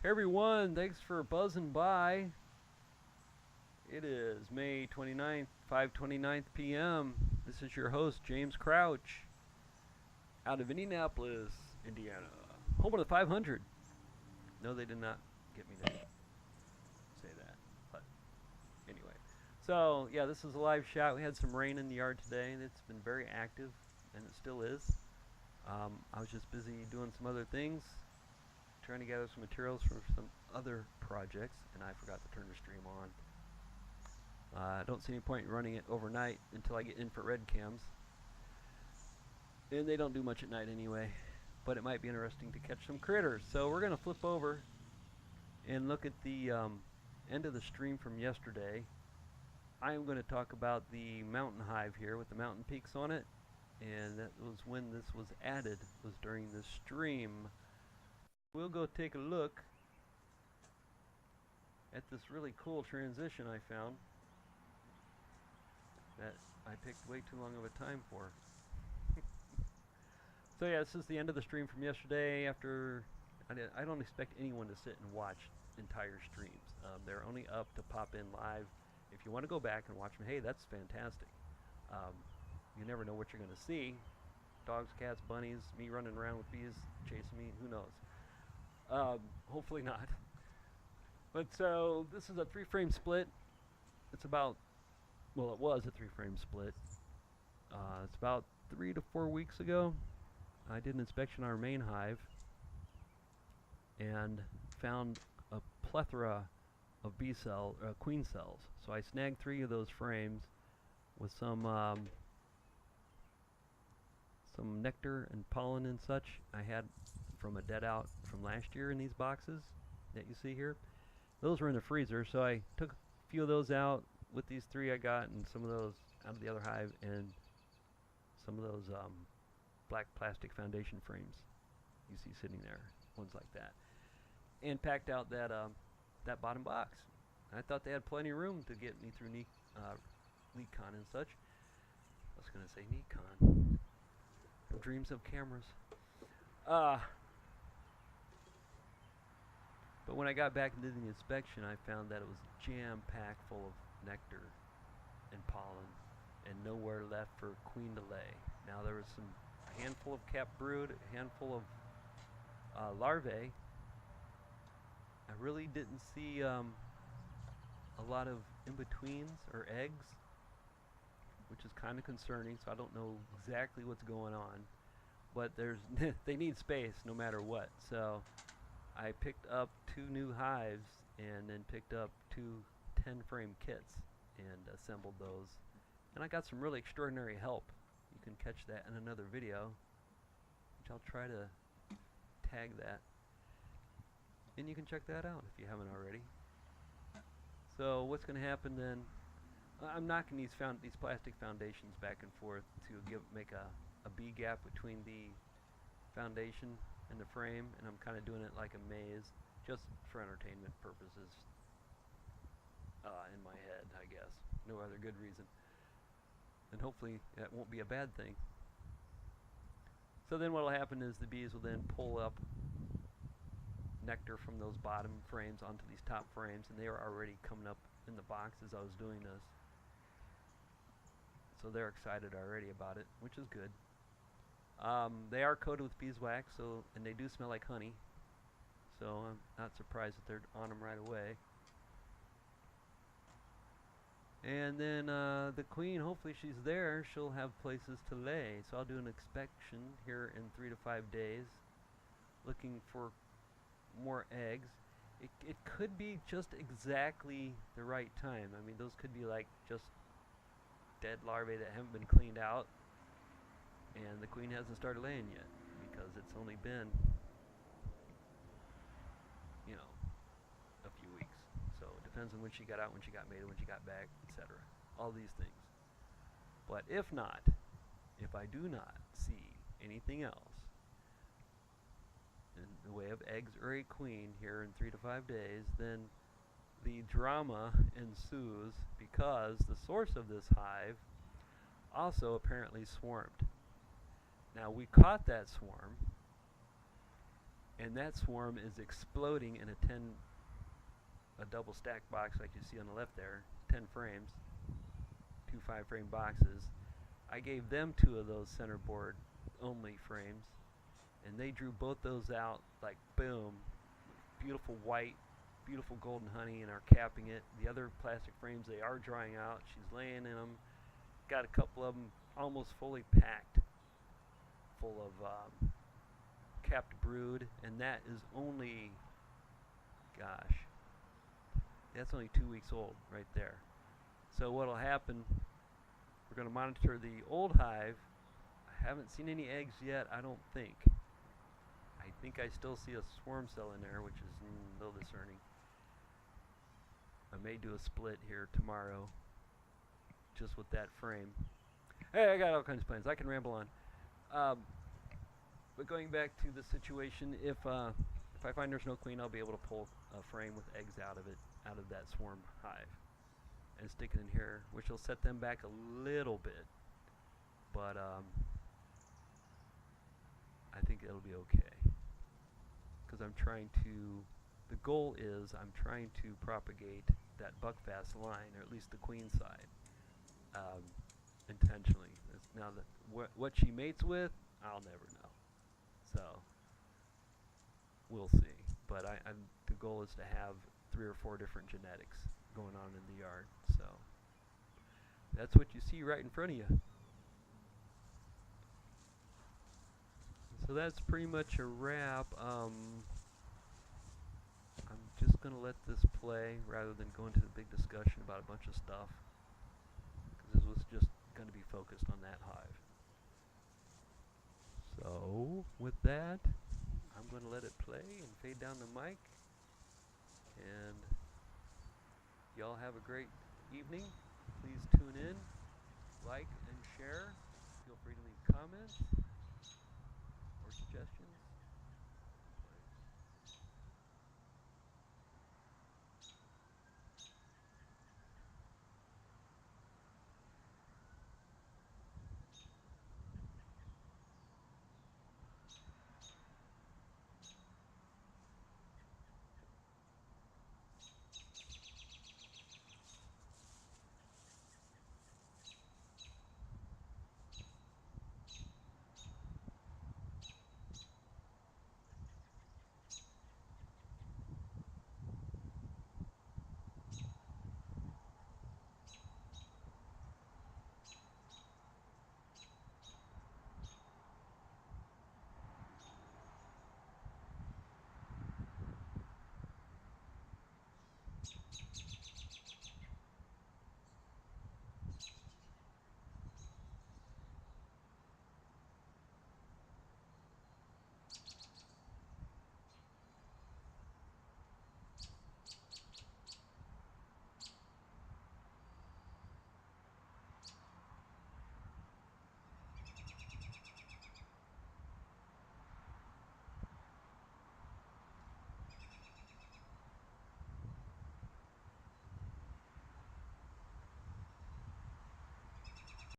Hey everyone, thanks for buzzing by. It is May 29th, 5:29 p.m. This is your host, James Crouch, out of Indianapolis, Indiana. Home of the 500. No, they did not get me to say that. But anyway. So, yeah, this is a live shot. We had some rain in the yard today, and it's been very active, and it still is. I was just busy doing some other things, trying to gather some materials for some other projects, and I forgot to turn the stream on. I don't see any point in running it overnight until I get infrared cams. And they don't do much at night anyway. But it might be interesting to catch some critters. So we're going to flip over and look at the end of the stream from yesterday. I'm going to talk about the mountain hive here with the mountain peaks on it. And that was when this was added, was during the stream. We'll go take a look at this really cool transition I found that I picked way too long of a time for. So yeah, this is the end of the stream from yesterday. After I don't expect anyone to sit and watch entire streams. They're only up to pop in live. If you want to go back and watch them, hey, that's fantastic. You never know what you're going to see. Dogs, cats, bunnies, me running around with bees chasing me, who knows. Hopefully not. But so this is a 3-frame split. It's about, well, it was a 3-frame split. It's about 3 to 4 weeks ago. I did an inspection on our main hive and found a plethora of queen cells. So I snagged 3 of those frames with some nectar and pollen and such I had from a dead out from last year in these boxes that you see here. Those were in the freezer, so I took a few of those out with these 3 I got, and some of those out of the other hive, and some of those black plastic foundation frames you see sitting there, ones like that, and packed out that bottom box. I thought they had plenty of room to get me through LeakCon and such. I was going to say Nikon. Dreams of cameras. But when I got back and did the inspection, I found that it was jam-packed full of nectar and pollen, and nowhere left for queen to lay. Now there was a handful of capped brood, a handful of larvae. I really didn't see a lot of in-betweens or eggs, which is kind of concerning, so I don't know exactly what's going on. But there's they need space no matter what. So I picked up 2 new hives and then picked up 2 10-frame kits and assembled those. And I got some really extraordinary help. You can catch that in another video, which I'll try to tag that. And you can check that out if you haven't already. So what's going to happen then? I'm knocking these plastic foundations back and forth to make a B gap between the foundation and the frame, and I'm kind of doing it like a maze, just for entertainment purposes. In my head, I guess. No other good reason. And hopefully that won't be a bad thing. So then what will happen is the bees will then pull up nectar from those bottom frames onto these top frames, and they are already coming up in the box as I was doing this. So they're excited already about it, which is good. They are coated with beeswax, and they do smell like honey. So I'm not surprised that they're on them right away. And then the queen, hopefully she's there, she'll have places to lay. So I'll do an inspection here in 3 to 5 days, looking for more eggs. It could be just exactly the right time. I mean, those could be like just dead larvae that haven't been cleaned out, and the queen hasn't started laying yet because it's only been, a few weeks. So it depends on when she got out, when she got mated, when she got back, etc. All these things. But if not, if I do not see anything else in the way of eggs or a queen here in 3 to 5 days, then the drama ensues because the source of this hive also apparently swarmed. Now we caught that swarm and that swarm is exploding in a double stack box like you see on the left there, 10 frames, 2 5-frame boxes. I gave them 2 of those centerboard only frames, and they drew both those out like boom, beautiful white, beautiful golden honey, and are capping it. The other plastic frames, they are drying out. She's laying in them. Got a couple of them almost fully packed full of capped brood, and that is only, gosh, that's only 2 weeks old right there. So what'll happen, we're going to monitor the old hive. I haven't seen any eggs yet, I don't think. I think I still see a swarm cell in there, which is a little discerning. I may do a split here tomorrow, just with that frame. Hey, I got all kinds of plans. I can ramble on. But going back to the situation, if I find there's no queen, I'll be able to pull a frame with eggs out of that swarm hive, and stick it in here, which will set them back a little bit. But I think it'll be okay, because the goal is I'm trying to propagate that Buckfast line, or at least the queen side, intentionally. Now that what she mates with, I'll never know. So we'll see. But the goal is to have 3 or 4 different genetics going on in the yard. So that's what you see right in front of you. So that's pretty much a wrap. I'm just going to let this play rather than go into the big discussion about a bunch of stuff, because this was just going to be focused on that hive. So with that, I'm going to let it play and fade down the mic, and y'all have a great evening. Please tune in, like and share. Feel free to leave comments or suggestions.